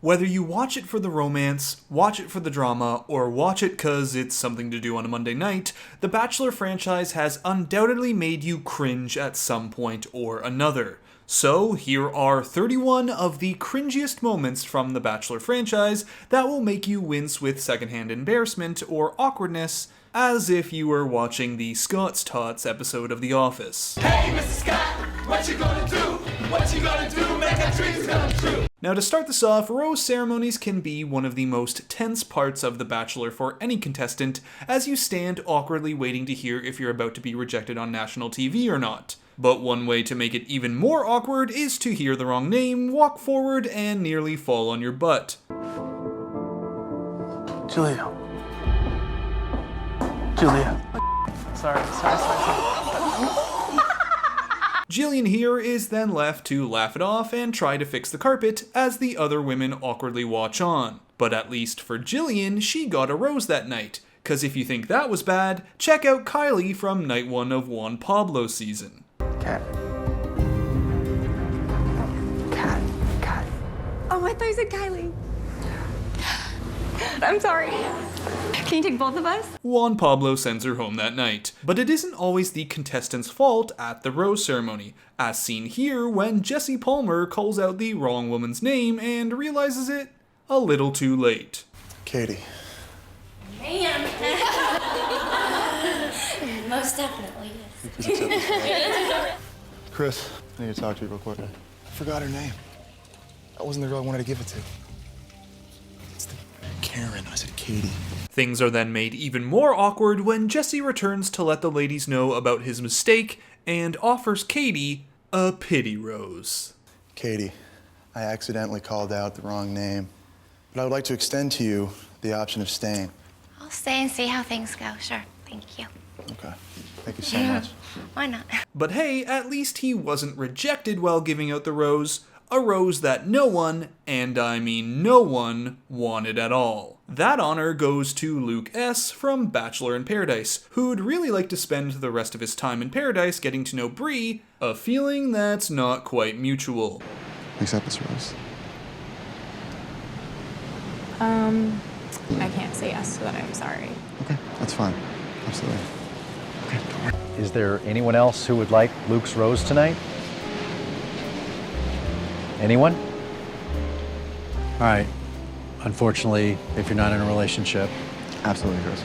Whether you watch it for the romance, watch it for the drama, or watch it cause it's something to do on a Monday night, the Bachelor franchise has undoubtedly made you cringe at some point or another. So here are 31 of the cringiest moments from the Bachelor franchise that will make you wince with secondhand embarrassment or awkwardness, as if you were watching the Scott's Tots episode of The Office. Hey, Mr. Scott, what you gonna do? What you gonna do? Make our dreams come true. Now, to start this off, rose ceremonies can be one of the most tense parts of The Bachelor for any contestant, as you stand awkwardly waiting to hear if you're about to be rejected on national TV or not. But one way to make it even more awkward is to hear the wrong name, walk forward, and nearly fall on your butt. Julia. Sorry. Jillian here is then left to laugh it off and try to fix the carpet as the other women awkwardly watch on. But at least for Jillian, she got a rose that night, cause if you think that was bad, check out Kylie from night 1 of Juan Pablo's season. Cat. Oh, I thought you said Kylie. I'm sorry. Can you take both of us? Juan Pablo sends her home that night. But it isn't always the contestant's fault at the rose ceremony, as seen here when Jesse Palmer calls out the wrong woman's name and realizes it a little too late. Katie. Man. Most definitely, yes. Chris, I need to talk to you real quick. I forgot her name. That wasn't the girl I wanted to give it to. It's the Karen. I said Katie. Things are then made even more awkward when Jesse returns to let the ladies know about his mistake and offers Katie a pity rose. Katie, I accidentally called out the wrong name, but I would like to extend to you the option of staying. I'll stay and see how things go. Sure. Thank you. Okay. Thank you so much. Why not? But hey, at least he wasn't rejected while giving out the rose, a rose that no one, and I mean no one, wanted at all. That honor goes to Luke S. from Bachelor in Paradise, who'd really like to spend the rest of his time in paradise getting to know Bree, a feeling that's not quite mutual. Accept this rose. I can't say yes to that. I'm sorry. Okay, that's fine. Absolutely. Okay, don't worry. Is there anyone else who would like Luke's rose tonight? Anyone? All right. Unfortunately, if you're not in a relationship, Absolutely, Chris.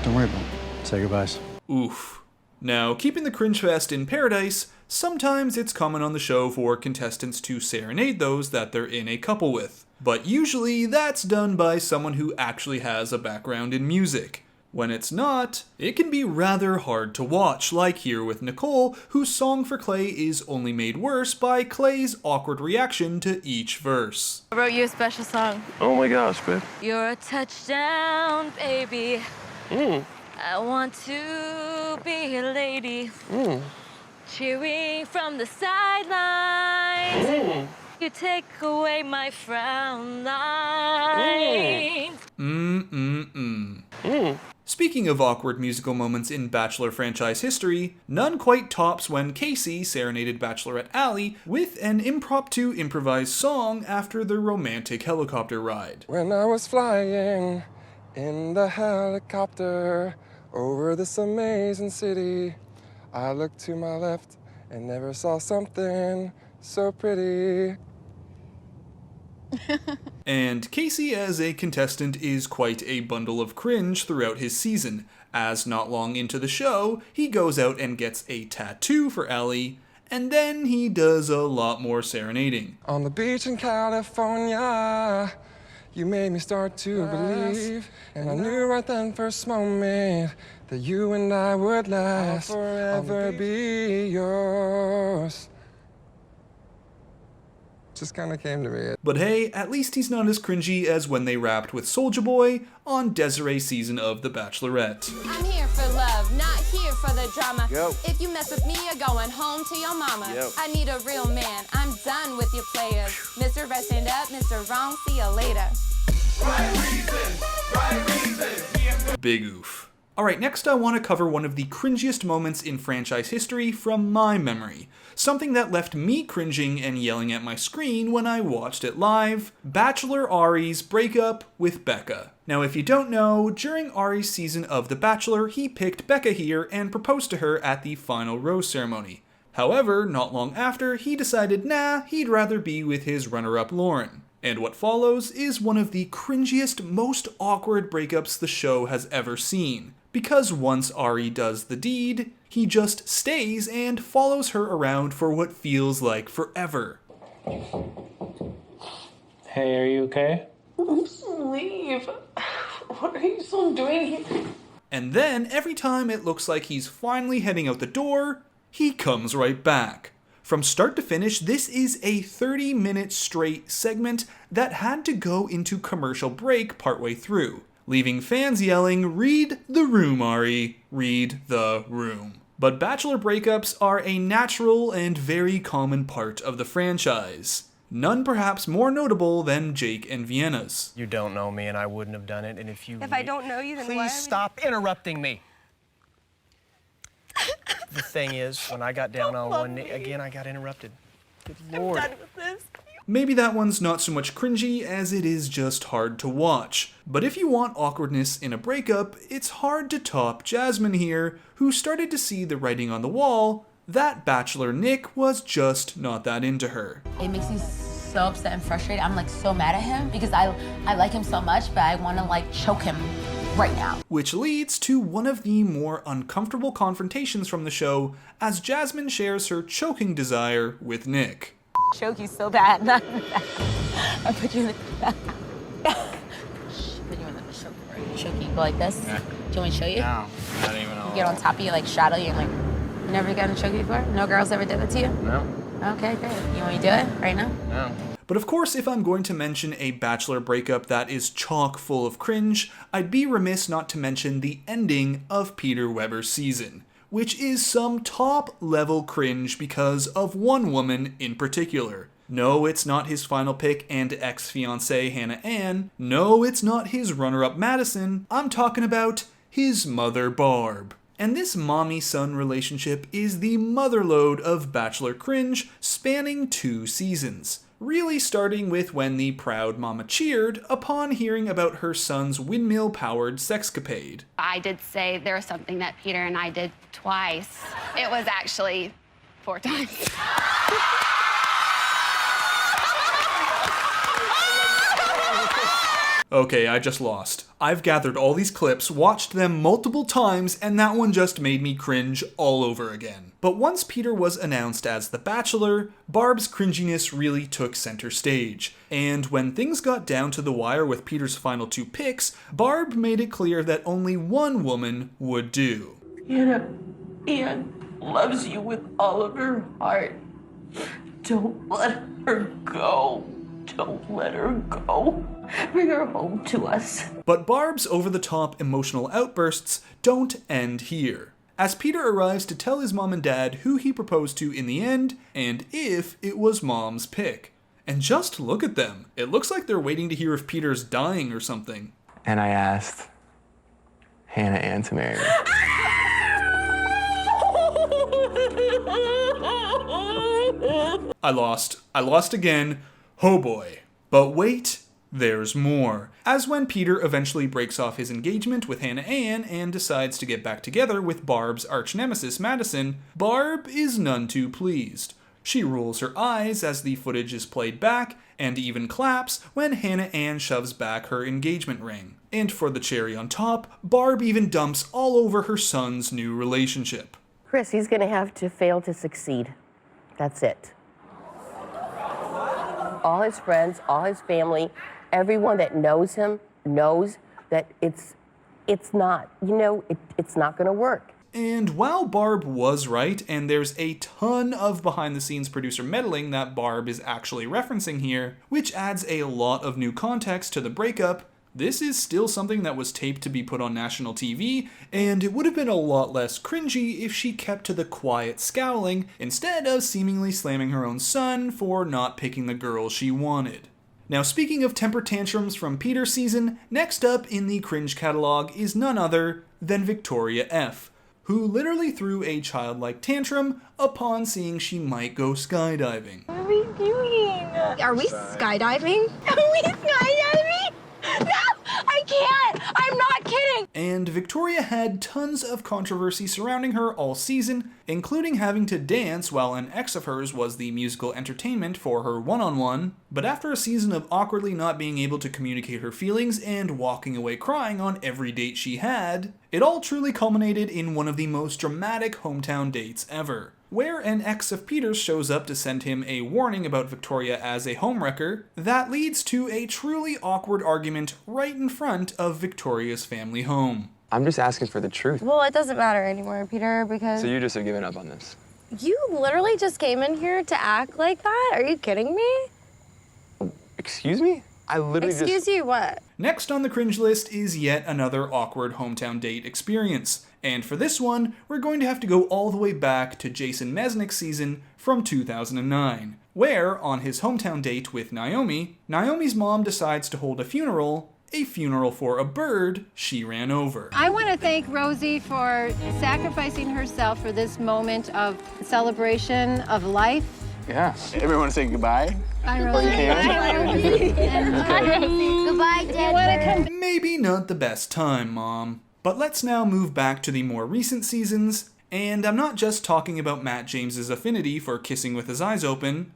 Don't worry about it. say goodbyes. Oof. Now, keeping the cringe fest in paradise, sometimes it's common on the show for contestants to serenade those that they're in a couple with. But usually that's done by someone who actually has a background in music. When it's not, it can be rather hard to watch, like here with Nicole, whose song for Clay is only made worse by Clay's awkward reaction to each verse. I wrote you a special song. Oh my gosh, babe. You're a touchdown, baby. I want to be a lady. Cheering from the sidelines. You take away my frown lines. Speaking of awkward musical moments in Bachelor franchise history, none quite tops when Casey serenaded Bachelorette Allie with an impromptu improvised song after the romantic helicopter ride. When I was flying in the helicopter over this amazing city, I looked to my left and never saw something so pretty. And Casey as a contestant is quite a bundle of cringe throughout his season, as not long into the show, he goes out and gets a tattoo for Allie, and then he does a lot more serenading. On the beach in California, you made me start to believe, and I knew right then first moment that you and I would last, I'll forever be yours. Just kind of came to me. But hey, at least he's not as cringy as when they rapped with Soulja Boy on Desiree's season of The Bachelorette. I'm here for love, not here for the drama. Yo. If you mess with me, you're going home to your mama. Yo. I need a real man. I'm done with your players. Mr. Right, stand up. Mr. Wrong, see you later. Right reason, right reason. Big oof. Alright, next I want to cover one of the cringiest moments in franchise history from my memory. Something that left me cringing and yelling at my screen when I watched it live: Bachelor Ari's breakup with Becca. Now if you don't know, during Ari's season of The Bachelor, he picked Becca here and proposed to her at the final rose ceremony. However, not long after, he decided he'd rather be with his runner-up Lauren. And what follows is one of the cringiest, most awkward breakups the show has ever seen. Because once Ari does the deed, he just stays and follows her around for what feels like forever. Hey, are you okay? Leave. What are you still doing here? And then, every time it looks like he's finally heading out the door, he comes right back. From start to finish, this is a 30-minute straight segment that had to go into commercial break partway through, leaving fans yelling, "Read the room, Ari, read the room." But Bachelor breakups are a natural and very common part of the franchise. None perhaps more notable than Jake and Vienna's. You don't know me and I wouldn't have done it, and if I don't know you, then why? Please stop interrupting me. The thing is, when I got down on one knee, again, I got interrupted. Good Lord. I'm done with this. Maybe that one's not so much cringy as it is just hard to watch. But if you want awkwardness in a breakup, it's hard to top Jasmine here, who started to see the writing on the wall that Bachelor Nick was just not that into her. It makes me so upset and frustrated. I'm like so mad at him because I like him so much, but I want to like choke him right now. Which leads to one of the more uncomfortable confrontations from the show as Jasmine shares her choking desire with Nick. Choke you so bad. I put you in the put you in the choke you go like this. Yeah. Do you want me to show you? No, not even all. Get on top of you, like straddle you, and like never gotten choked before? No girls ever did that to you? No. Okay, great. You want me to do it right now? No. But of course, if I'm going to mention a Bachelor breakup that is chock full of cringe, I'd be remiss not to mention the ending of Peter Weber's season, which is some top-level cringe because of one woman in particular. No, it's not his final pick and ex-fiancée Hannah Ann. No, it's not his runner-up Madison. I'm talking about his mother Barb. And this mommy-son relationship is the motherlode of Bachelor cringe, spanning 2 seasons. Really starting with when the proud mama cheered upon hearing about her son's windmill-powered sexcapade. I did say there was something that Peter and I did twice. It was actually 4 times. Okay, I just lost. I've gathered all these clips, watched them multiple times, and that one just made me cringe all over again. But once Peter was announced as the Bachelor, Barb's cringiness really took center stage. And when things got down to the wire with Peter's final 2 picks, Barb made it clear that only one woman would do. Anne loves you with all of her heart. Don't let her go. Don't let her go. Bring her home to us. But Barb's over-the-top emotional outbursts don't end here, as Peter arrives to tell his mom and dad who he proposed to in the end, and if it was mom's pick. And just look at them. It looks like they're waiting to hear if Peter's dying or something. And I asked Hannah Ann to marry me. I lost again. Oh boy. But wait, there's more. As when Peter eventually breaks off his engagement with Hannah Ann and decides to get back together with Barb's arch-nemesis Madison, Barb is none too pleased. She rolls her eyes as the footage is played back, and even claps when Hannah Ann shoves back her engagement ring. And for the cherry on top, Barb even dumps all over her son's new relationship. Chris, he's gonna have to fail to succeed. That's it. All his friends, all his family, everyone that knows him knows that it's not, it's not gonna work. And while Barb was right, and there's a ton of behind-the-scenes producer meddling that Barb is actually referencing here, which adds a lot of new context to the breakup, this is still something that was taped to be put on national TV, and it would have been a lot less cringy if she kept to the quiet scowling instead of seemingly slamming her own son for not picking the girl she wanted. Now, speaking of temper tantrums from Peter's season, next up in the cringe catalog is none other than Victoria F., who literally threw a childlike tantrum upon seeing she might go skydiving. What are we doing? Are we skydiving? Are we skydiving? No, I can't. I'm not kidding. And Victoria had tons of controversy surrounding her all season, including having to dance while an ex of hers was the musical entertainment for her one-on-one. But after a season of awkwardly not being able to communicate her feelings and walking away crying on every date she had, it all truly culminated in one of the most dramatic hometown dates ever, where an ex of Peter's shows up to send him a warning about Victoria as a homewrecker that leads to a truly awkward argument right in front of Victoria's family home. I'm just asking for the truth. Well, it doesn't matter anymore, Peter, because... So you just have given up on this? You literally just came in here to act like that? Are you kidding me? Excuse me? I literally Excuse you, what? Next on the cringe list is yet another awkward hometown date experience. And for this one, we're going to have to go all the way back to Jason Mesnick's season from 2009, where, on his hometown date with Naomi, Naomi's mom decides to hold a funeral for a bird she ran over. I want to thank Rosie for sacrificing herself for this moment of celebration of life. Yeah. Everyone say goodbye. Bye, Rosie. Goodbye, Dad. Maybe not the best time, Mom. But let's now move back to the more recent seasons, and I'm not just talking about Matt James's affinity for kissing with his eyes open.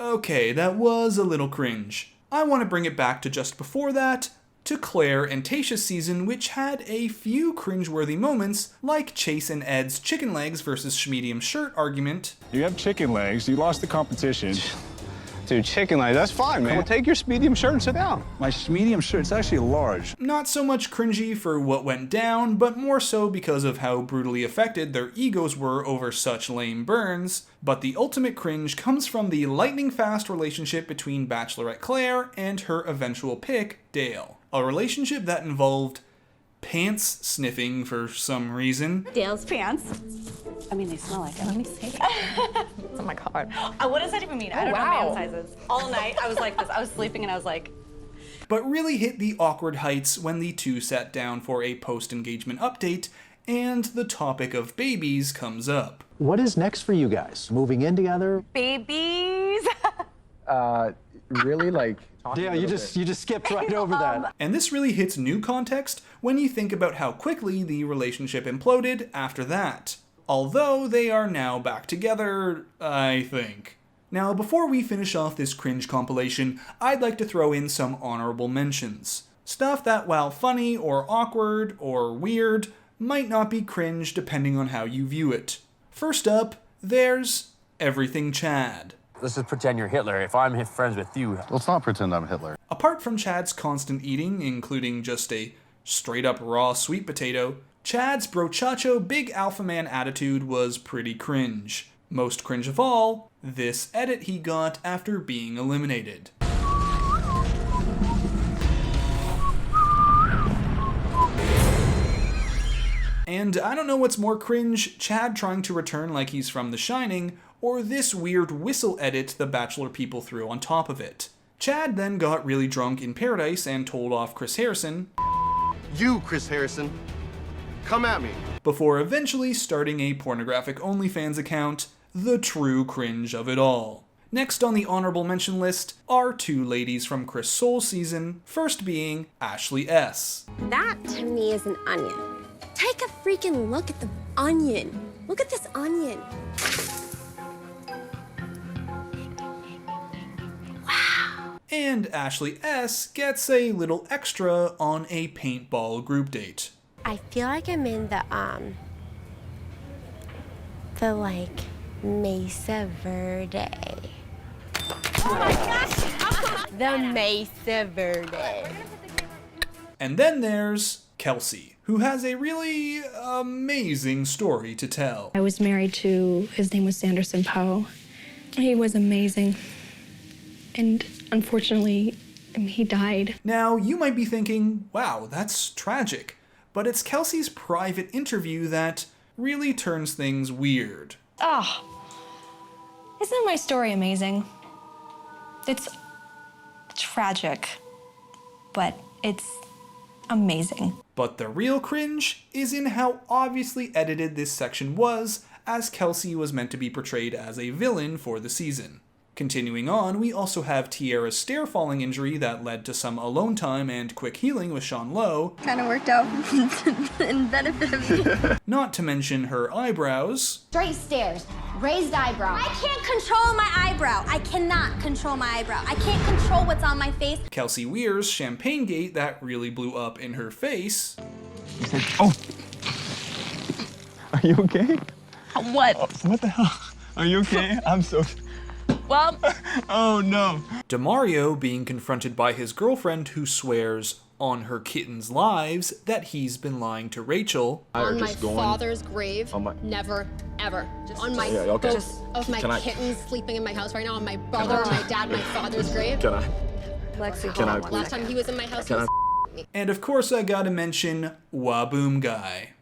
Okay, that was a little cringe. I want to bring it back to just before that, to Claire and Tayshia's season, which had a few cringeworthy moments, like Chase and Ed's chicken legs versus schmedium shirt argument. You have chicken legs, you lost the competition. Dude, chicken legs, that's fine, man. Well, take your medium shirt and sit down. My medium shirt, it's actually large. Not so much cringy for what went down, but more so because of how brutally affected their egos were over such lame burns. But the ultimate cringe comes from the lightning-fast relationship between Bachelorette Claire and her eventual pick, Dale. A relationship that involved pants sniffing for some reason. Dale's pants. I mean, they smell like it. Let me see. Oh my god. What does that even mean? I don't know man sizes. All night I was like this. I was sleeping and I was like... But really hit the awkward heights when the two sat down for a post-engagement update and the topic of babies comes up. What is next for you guys? Moving in together? Babies? Really, like... Yeah, you just skipped right over that. And this really hits new context when you think about how quickly the relationship imploded after that. Although they are now back together, I think. Now, before we finish off this cringe compilation, I'd like to throw in some honorable mentions. Stuff that, while funny or awkward or weird, might not be cringe depending on how you view it. First up, there's Everything Chad. Let's just pretend you're Hitler. If I'm friends with you... Let's not pretend I'm Hitler. Apart from Chad's constant eating, including just a straight-up raw sweet potato, Chad's brochacho big alpha man attitude was pretty cringe. Most cringe of all, this edit he got after being eliminated. And I don't know what's more cringe, Chad trying to return like he's from The Shining, or this weird whistle edit the Bachelor people threw on top of it. Chad then got really drunk in Paradise and told off Chris Harrison. You, Chris Harrison, come at me. Before eventually starting a pornographic OnlyFans account, the true cringe of it all. Next on the honorable mention list are two ladies from Chris Soule's season, first being Ashley S. That to me is an onion. Take a freaking look at the onion. Look at this onion. And Ashley S gets a little extra on a paintball group date. I feel like I'm in the like Mesa Verde. Oh my gosh! The Mesa Verde. And then there's Kelsey, who has a really amazing story to tell. I was married to, his name was Sanderson Poe. He was amazing. And unfortunately, he died. Now, you might be thinking, wow, that's tragic. But it's Kelsey's private interview that really turns things weird. Oh, isn't my story amazing? It's tragic, but it's amazing. But the real cringe is in how obviously edited this section was, as Kelsey was meant to be portrayed as a villain for the season. Continuing on, we also have Tiara's stair-falling injury that led to some alone time and quick healing with Sean Lowe. Kind of worked out in benefit of me. Not to mention her eyebrows. Straight stairs, raised eyebrow. I can't control my eyebrow. I cannot control my eyebrow. I can't control what's on my face. Kelsey Weir's champagne gate that really blew up in her face. Oh! Are you okay? What? What the hell? Are you okay? I'm so... Well... Oh no. DeMario being confronted by his girlfriend who swears on her kittens' lives that he's been lying to Rachel. On my father's grave, never, ever. On my both of my kittens sleeping in my house right now, on my brother, my dad, my father's grave. Can I? Lexi, Can I last time he was in my house, Can he was And of course I gotta mention Waboom Guy.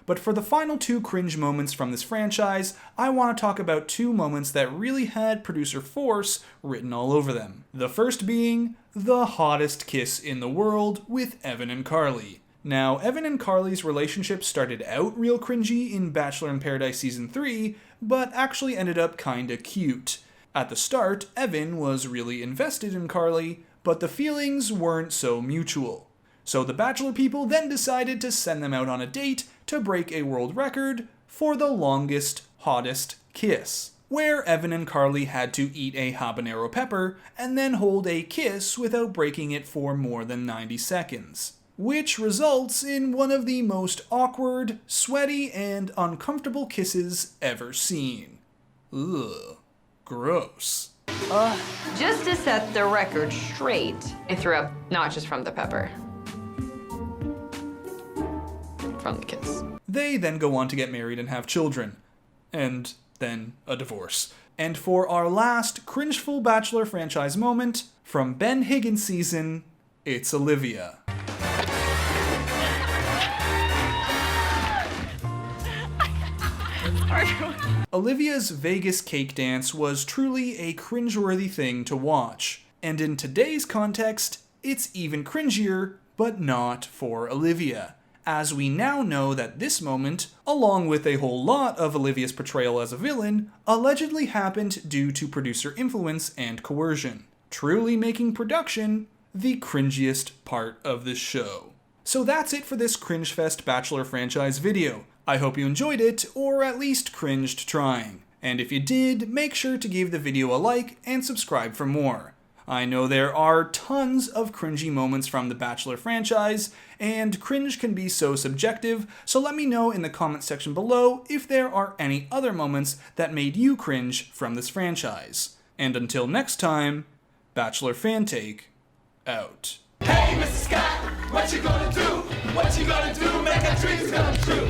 But for the final two cringe moments from this franchise, I want to talk about two moments that really had producer force written all over them. The first being the hottest kiss in the world with Evan and Carly. Now, Evan and Carly's relationship started out real cringy in Bachelor in Paradise Season 3, but actually ended up kinda cute. At the start, Evan was really invested in Carly, but the feelings weren't so mutual. So the Bachelor people then decided to send them out on a date to break a world record for the longest, hottest kiss, where Evan and Carly had to eat a habanero pepper and then hold a kiss without breaking it for more than 90 seconds. Which results in one of the most awkward, sweaty, and uncomfortable kisses ever seen. Ugh. Gross. Just to set the record straight, I threw up not just from the pepper. From the kiss. They then go on to get married and have children. And then a divorce. And for our last cringeful Bachelor franchise moment, from Ben Higgins' season, it's Olivia. Olivia's Vegas cake dance was truly a cringeworthy thing to watch. And in today's context, it's even cringier, but not for Olivia, as we now know that this moment, along with a whole lot of Olivia's portrayal as a villain, allegedly happened due to producer influence and coercion, truly making production the cringiest part of this show. So that's it for this CringeFest Bachelor franchise video. I hope you enjoyed it, or at least cringed trying. And if you did, make sure to give the video a like and subscribe for more. I know there are tons of cringy moments from the Bachelor franchise, and cringe can be so subjective, so let me know in the comment section below if there are any other moments that made you cringe from this franchise. And until next time, Bachelor Fantake, out. Hey, Mr. Scott, what you gonna do? What you gonna do? Make our dreams come true.